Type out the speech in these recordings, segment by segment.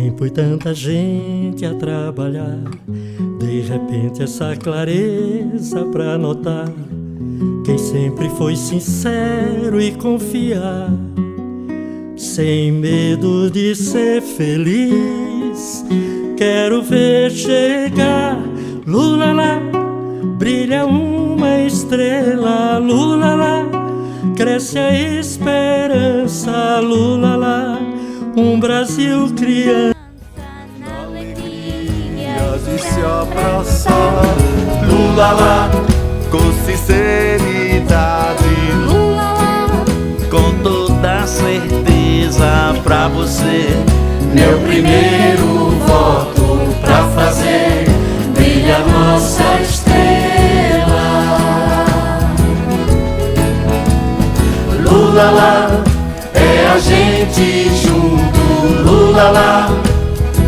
tempo e tanta gente a trabalhar, de repente essa clareza pra notar quem sempre foi sincero e confiar, sem medo de ser feliz. Quero ver chegar, Lula lá, brilha uma estrela, Lula lá, cresce a esperança, Lula lá, um Brasil criança na alegria de se abraçar. Lula lá, com sinceridade, Lula lá, com toda certeza pra você. Meu primeiro voto pra fazer brilha nossa estrela. Lula lá, é a gente junto, Lula lá,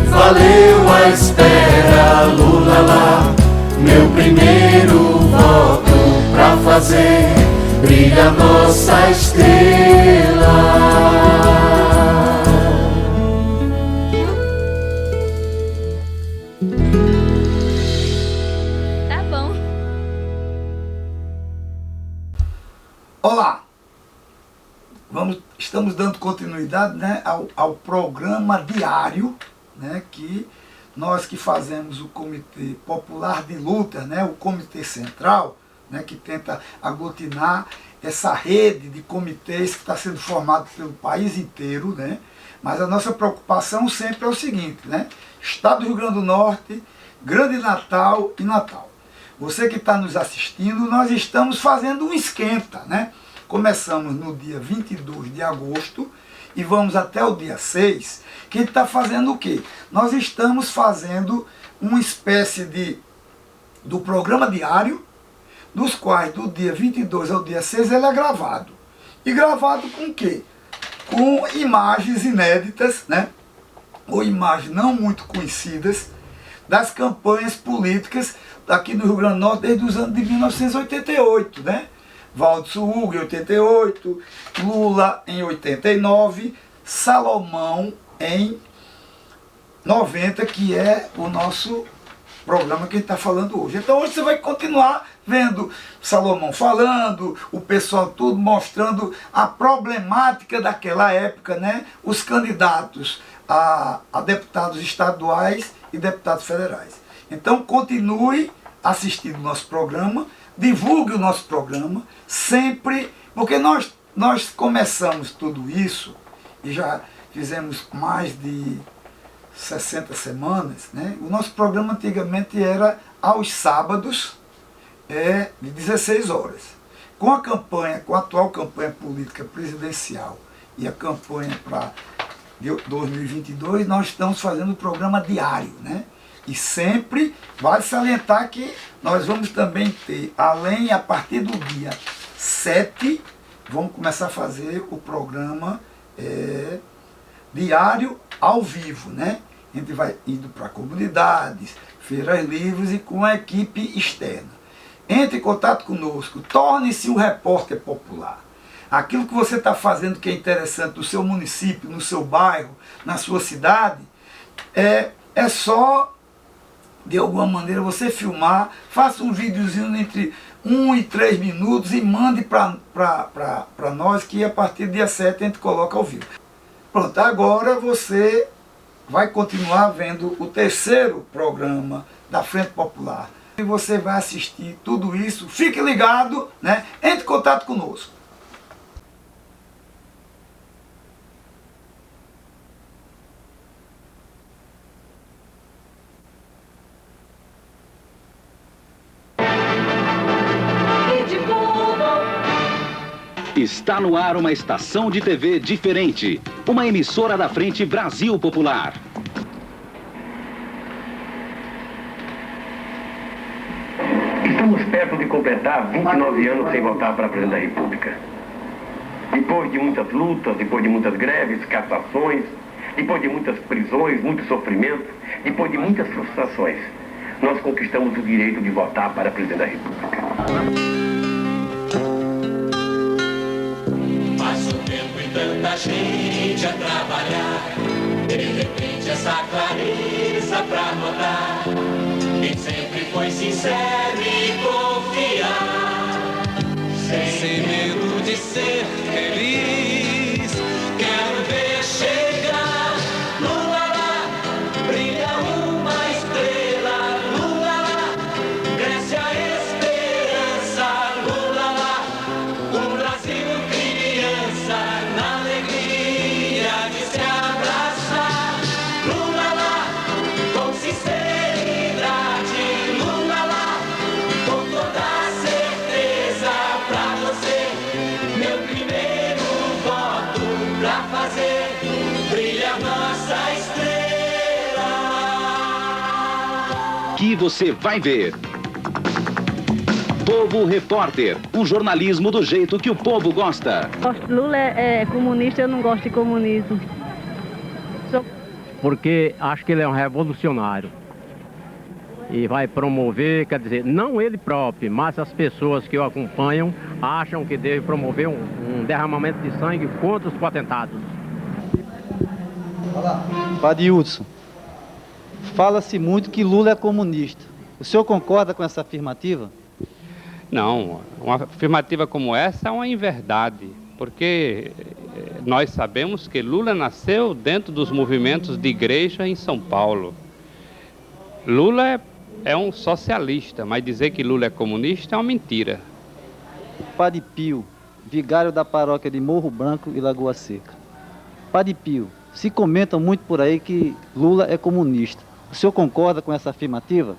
valeu a espera, Lula lá, meu primeiro voto pra fazer brilha nossa estrela. Tá bom. Olá! Estamos dando continuidade, né, ao programa diário, né, que nós que fazemos o Comitê Popular de Luta, né, o Comitê Central, né, que tenta aglutinar essa rede de comitês que está sendo formado pelo país inteiro, né, mas a nossa preocupação sempre é o seguinte, né, Estado do Rio Grande do Norte, Grande Natal e Natal. Você que está nos assistindo, nós estamos fazendo um esquenta, né? Começamos no dia 22 de agosto e vamos até o dia 6, que está fazendo o quê? Nós estamos fazendo uma espécie do programa diário, dos quais do dia 22 ao dia 6 ele é gravado. E gravado com o quê? Com imagens inéditas, né? Ou imagens não muito conhecidas das campanhas políticas aqui no Rio Grande do Norte desde os anos de 1988, né? Waldson Hugo em 88, Lula em 89, Salomão em 90, que é o nosso programa que a gente está falando hoje. Então hoje você vai continuar vendo Salomão falando, o pessoal tudo mostrando a problemática daquela época, né? Os candidatos a deputados estaduais e deputados federais. Então continue assistindo o nosso programa, divulgue o nosso programa, sempre, porque nós começamos tudo isso, e já fizemos mais de 60 semanas, né? O nosso programa antigamente era aos sábados, de 16 horas. Com a campanha, com a atual campanha política presidencial e a campanha para 2022, nós estamos fazendo o programa diário, né? E sempre vale salientar que nós vamos também ter, além, a partir do dia 7, vamos começar a fazer o programa diário ao vivo, né? A gente vai indo para comunidades, feiras livres e com a equipe externa. Entre em contato conosco, torne-se um repórter popular. Aquilo que você está fazendo que é interessante no seu município, no seu bairro, na sua cidade, é só, de alguma maneira, você filmar, faça um videozinho entre 1 e 3 minutos e mande para nós, que a partir do dia 7 a gente coloca ao vivo. Pronto, agora você vai continuar vendo o terceiro programa da Frente Popular. E você vai assistir tudo isso, fique ligado, né? Entre em contato conosco. Está no ar uma estação de TV diferente, uma emissora da Frente Brasil Popular. Estamos perto de completar 29 anos sem votar para presidente da República. Depois de muitas lutas, depois de muitas greves, cassações, depois de muitas prisões, muito sofrimento, depois de muitas frustrações, nós conquistamos o direito de votar para presidente da República. Tanta gente a trabalhar, De repente essa clareza pra notar quem sempre foi sincero e confiar, sem medo de ser feliz. Quero ver chegar Lula lá, brilha uma estrela, Lula lá, cresce a esperança, Lula lá, o Brasil criança na alegria de se abraçar, Lula lá, com sinceridade, Lula lá, com toda certeza pra você, meu primeiro voto pra fazer brilhar nossa estrela. Que você vai ver. Povo Repórter, o jornalismo do jeito que o povo gosta. Lula é comunista, eu não gosto de comunismo. Porque acho que ele é um revolucionário. E vai promover, quer dizer, não ele próprio, mas as pessoas que o acompanham acham que deve promover um derramamento de sangue contra os potentados. Padre Hudson, fala-se muito que Lula é comunista. O senhor concorda com essa afirmativa? Não, uma afirmativa como essa é uma inverdade, porque nós sabemos que Lula nasceu dentro dos movimentos de igreja em São Paulo. Lula é um socialista, mas dizer que Lula é comunista é uma mentira. Padre Pio, vigário da paróquia de Morro Branco e Lagoa Seca. Padre Pio, se comenta muito por aí que Lula é comunista. O senhor concorda com essa afirmativa?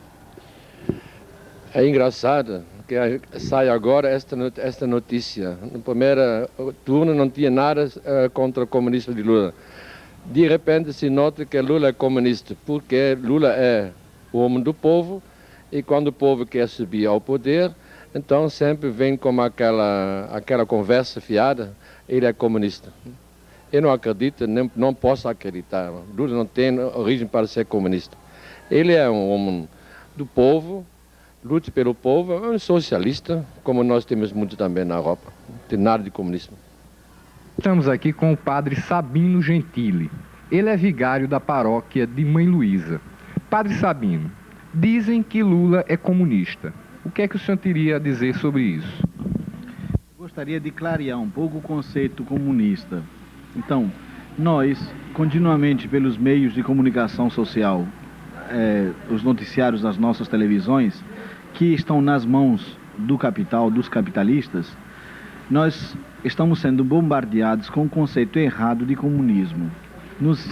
É engraçado que sai agora esta notícia. No primeiro turno não tinha nada contra o comunismo de Lula. De repente se nota que Lula é comunista, porque Lula é o homem do povo, e quando o povo quer subir ao poder, então sempre vem com aquela conversa fiada, ele é comunista. Eu não acredito, não posso acreditar. Lula não tem origem para ser comunista. Ele é um homem do povo, luta pelo povo, é um socialista, como nós temos muito também na Europa. Não tem nada de comunismo. Estamos aqui com o padre Sabino Gentili. Ele é vigário da paróquia de Mãe Luísa. Padre Sabino, dizem que Lula é comunista. O que é que o senhor teria a dizer sobre isso? Gostaria de clarear um pouco o conceito comunista. Então, nós, continuamente pelos meios de comunicação social, os noticiários das nossas televisões, que estão nas mãos do capital, dos capitalistas, nós estamos sendo bombardeados com o conceito errado de comunismo.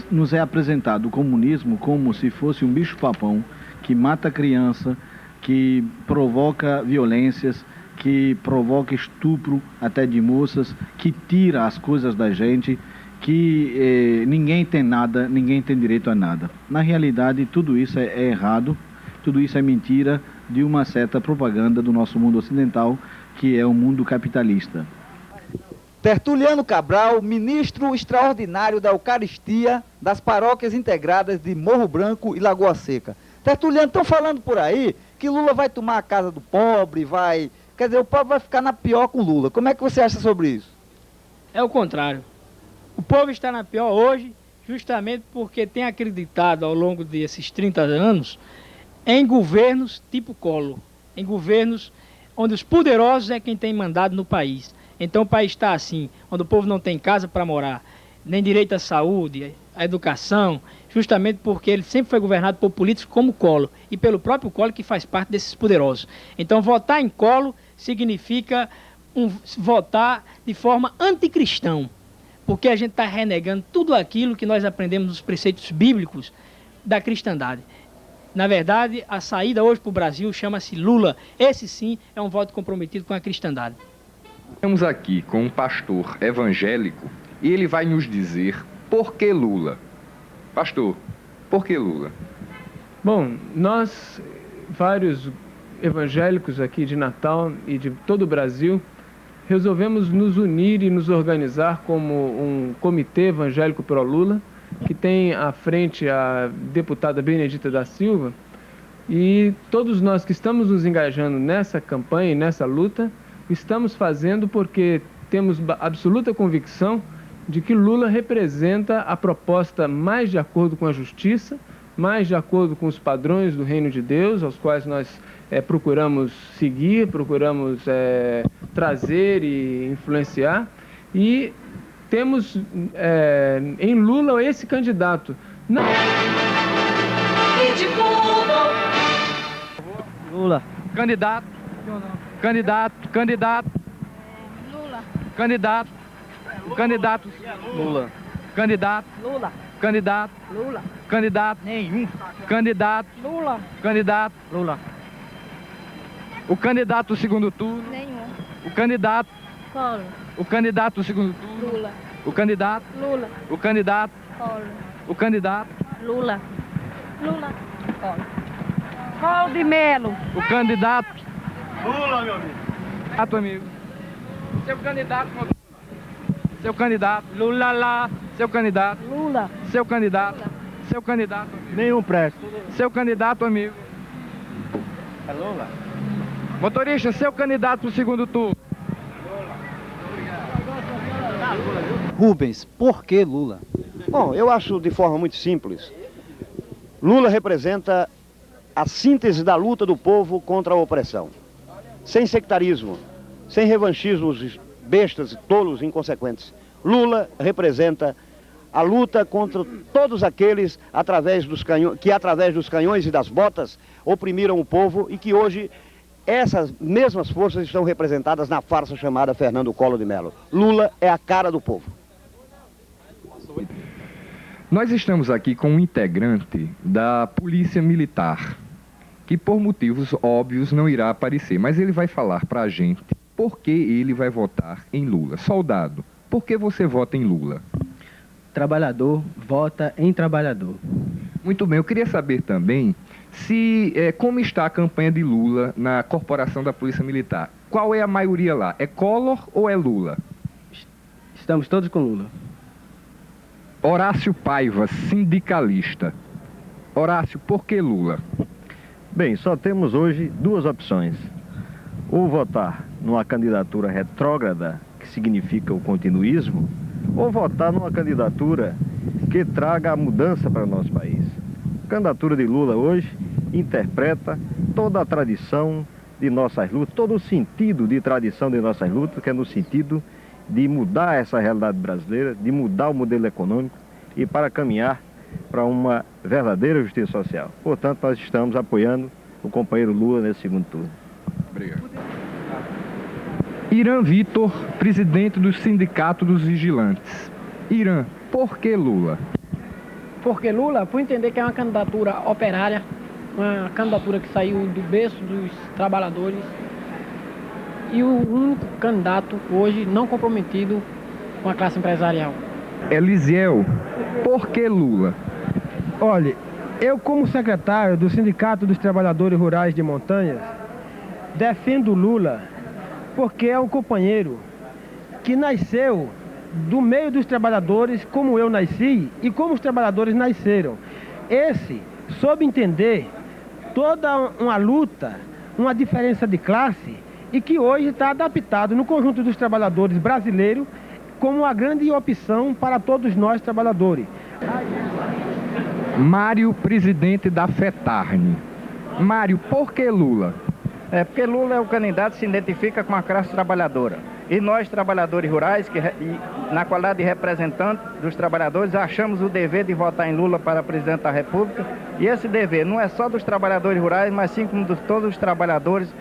Nos é apresentado o comunismo como se fosse um bicho-papão que mata a criança, que provoca violências, que provoca estupro até de moças, que tira as coisas da gente, que ninguém tem nada, ninguém tem direito a nada. Na realidade, tudo isso é errado, tudo isso é mentira de uma certa propaganda do nosso mundo ocidental, que é o mundo capitalista. Tertuliano Cabral, ministro extraordinário da Eucaristia das paróquias integradas de Morro Branco e Lagoa Seca. Tertuliano, estão falando por aí que Lula vai tomar a casa do pobre, quer dizer, o pobre vai ficar na pior com Lula. Como é que você acha sobre isso? É o contrário. O povo está na pior hoje justamente porque tem acreditado ao longo desses 30 anos em governos tipo Collor, em governos onde os poderosos é quem tem mandado no país. Então o país está assim, onde o povo não tem casa para morar, nem direito à saúde, à educação, justamente porque ele sempre foi governado por políticos como Collor e pelo próprio Collor, que faz parte desses poderosos. Então votar em Collor significa votar de forma anticristão, porque a gente está renegando tudo aquilo que nós aprendemos nos preceitos bíblicos da cristandade. Na verdade, a saída hoje para o Brasil chama-se Lula. Esse sim é um voto comprometido com a cristandade. Estamos aqui com um pastor evangélico e ele vai nos dizer por que Lula. Pastor, por que Lula? Bom, nós, vários evangélicos aqui de Natal e de todo o Brasil, resolvemos nos unir e nos organizar como um comitê evangélico pró-Lula, que tem à frente a deputada Benedita da Silva, e todos nós que estamos nos engajando nessa campanha e nessa luta, estamos fazendo porque temos absoluta convicção de que Lula representa a proposta mais de acordo com a justiça, mais de acordo com os padrões do Reino de Deus, aos quais nós procuramos seguir, procuramos trazer e influenciar, e temos em Lula esse candidato. Não. Lula. Candidato. Candidato. Lula. Candidato. Candidato. Lula. Candidato. Lula. Candidato. Lula. Candidato. Nenhum. Candidato. Lula. Candidato. Lula. O candidato do segundo turno. Nenhum. O candidato. Collor. O candidato do segundo turno. Lula. O candidato. Lula. O candidato. Collor. O candidato. Lula. Lula. Collor. Collor de Melo. O candidato. Lula, meu amigo. Candidato, amigo. Seu candidato. Seu candidato. Lula lá. Seu candidato. Lula. Seu candidato. Seu candidato. Nenhum presta. Seu candidato, amigo. É Lula. Motorista, seu candidato pro segundo turno. Rubens, por que Lula? Bom, eu acho de forma muito simples. Lula representa a síntese da luta do povo contra a opressão. Sem sectarismo, sem revanchismos bestas, tolos, inconsequentes. Lula representa a luta contra todos aqueles que através dos canhões e das botas oprimiram o povo e que hoje essas mesmas forças estão representadas na farsa chamada Fernando Collor de Mello. Lula é a cara do povo. Nós estamos aqui com um integrante da Polícia Militar, que por motivos óbvios não irá aparecer, mas ele vai falar para a gente por que ele vai votar em Lula. Soldado, por que você vota em Lula? Trabalhador vota em trabalhador. Muito bem, eu queria saber também como está a campanha de Lula na corporação da Polícia Militar. Qual é a maioria lá? É Collor ou é Lula? Estamos todos com Lula. Horácio Paiva, sindicalista. Horácio, por que Lula? Bem, só temos hoje duas opções. Ou votar numa candidatura retrógrada, que significa o continuismo, ou votar numa candidatura que traga a mudança para o nosso país. A candidatura de Lula hoje interpreta toda a tradição de nossas lutas, todo o sentido de tradição de nossas lutas, que é no sentido de mudar essa realidade brasileira, de mudar o modelo econômico e para caminhar para uma verdadeira justiça social. Portanto, nós estamos apoiando o companheiro Lula nesse segundo turno. Obrigado. Irã Vitor, presidente do Sindicato dos Vigilantes. Irã, por que Lula? Porque Lula, por entender que é uma candidatura operária, uma candidatura que saiu do berço dos trabalhadores e o único candidato hoje não comprometido com a classe empresarial. Elisiel, por que Lula? Olha, eu como secretário do Sindicato dos Trabalhadores Rurais de Montanhas, defendo Lula porque é um companheiro que nasceu do meio dos trabalhadores, como eu nasci e como os trabalhadores nasceram. Esse soube entender toda uma luta, uma diferença de classe, e que hoje está adaptado no conjunto dos trabalhadores brasileiros como uma grande opção para todos nós trabalhadores. Mário, presidente da FETARNE. Mário, por que Lula? Porque Lula é o candidato que se identifica com a classe trabalhadora. E nós, trabalhadores rurais, na qualidade de representantes dos trabalhadores, achamos o dever de votar em Lula para presidente da República. E esse dever não é só dos trabalhadores rurais, mas sim como de todos os trabalhadores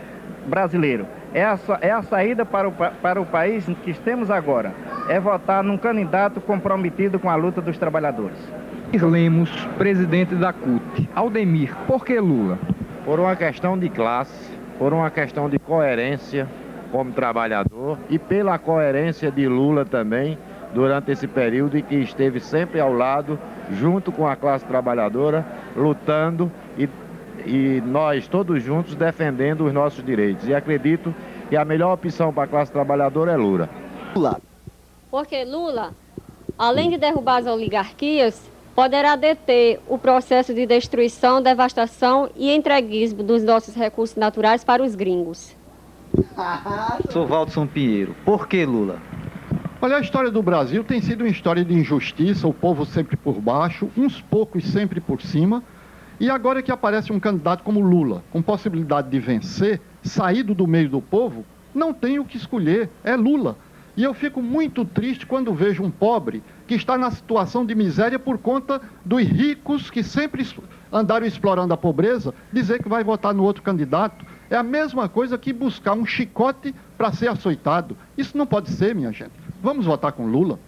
brasileiros. É a saída para o país que temos agora. É votar num candidato comprometido com a luta dos trabalhadores. Lemos, presidente da CUT. Aldemir, por que Lula? Por uma questão de classe, por uma questão de coerência como trabalhador e pela coerência de Lula também durante esse período em que esteve sempre ao lado, junto com a classe trabalhadora, lutando e nós todos juntos defendendo os nossos direitos. E acredito que a melhor opção para a classe trabalhadora é Lula. Porque Lula, além de derrubar as oligarquias, poderá deter o processo de destruição, devastação e entreguismo dos nossos recursos naturais para os gringos. Sou Waldson Pinheiro. Por que Lula? Olha, a história do Brasil tem sido uma história de injustiça, o povo sempre por baixo, uns poucos sempre por cima. E agora que aparece um candidato como Lula, com possibilidade de vencer, saído do meio do povo, não tem o que escolher, é Lula. E eu fico muito triste quando vejo um pobre que está na situação de miséria por conta dos ricos que sempre andaram explorando a pobreza, dizer que vai votar no outro candidato. É a mesma coisa que buscar um chicote para ser açoitado. Isso não pode ser, minha gente. Vamos votar com Lula.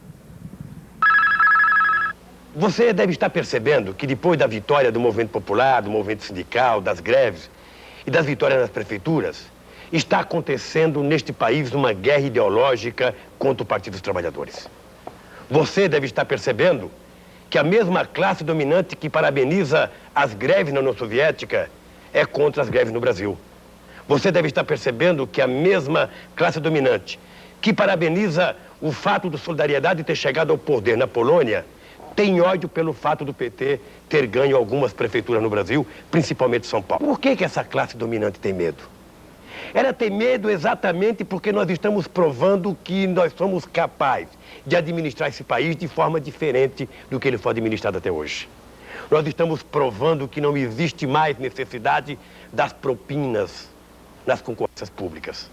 Você deve estar percebendo que depois da vitória do movimento popular, do movimento sindical, das greves e das vitórias nas prefeituras, está acontecendo neste país uma guerra ideológica contra o Partido dos Trabalhadores. Você deve estar percebendo que a mesma classe dominante que parabeniza as greves na União Soviética é contra as greves no Brasil. Você deve estar percebendo que a mesma classe dominante que parabeniza o fato de Solidariedade ter chegado ao poder na Polônia tem ódio pelo fato do PT ter ganho algumas prefeituras no Brasil, principalmente São Paulo. Por que essa classe dominante tem medo? Ela tem medo exatamente porque nós estamos provando que nós somos capazes de administrar esse país de forma diferente do que ele foi administrado até hoje. Nós estamos provando que não existe mais necessidade das propinas nas concorrências públicas.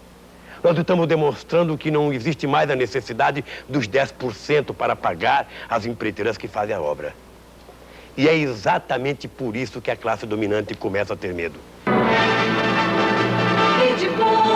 Nós estamos demonstrando que não existe mais a necessidade dos 10% para pagar as empreiteiras que fazem a obra. E é exatamente por isso que a classe dominante começa a ter medo. Rede Globo.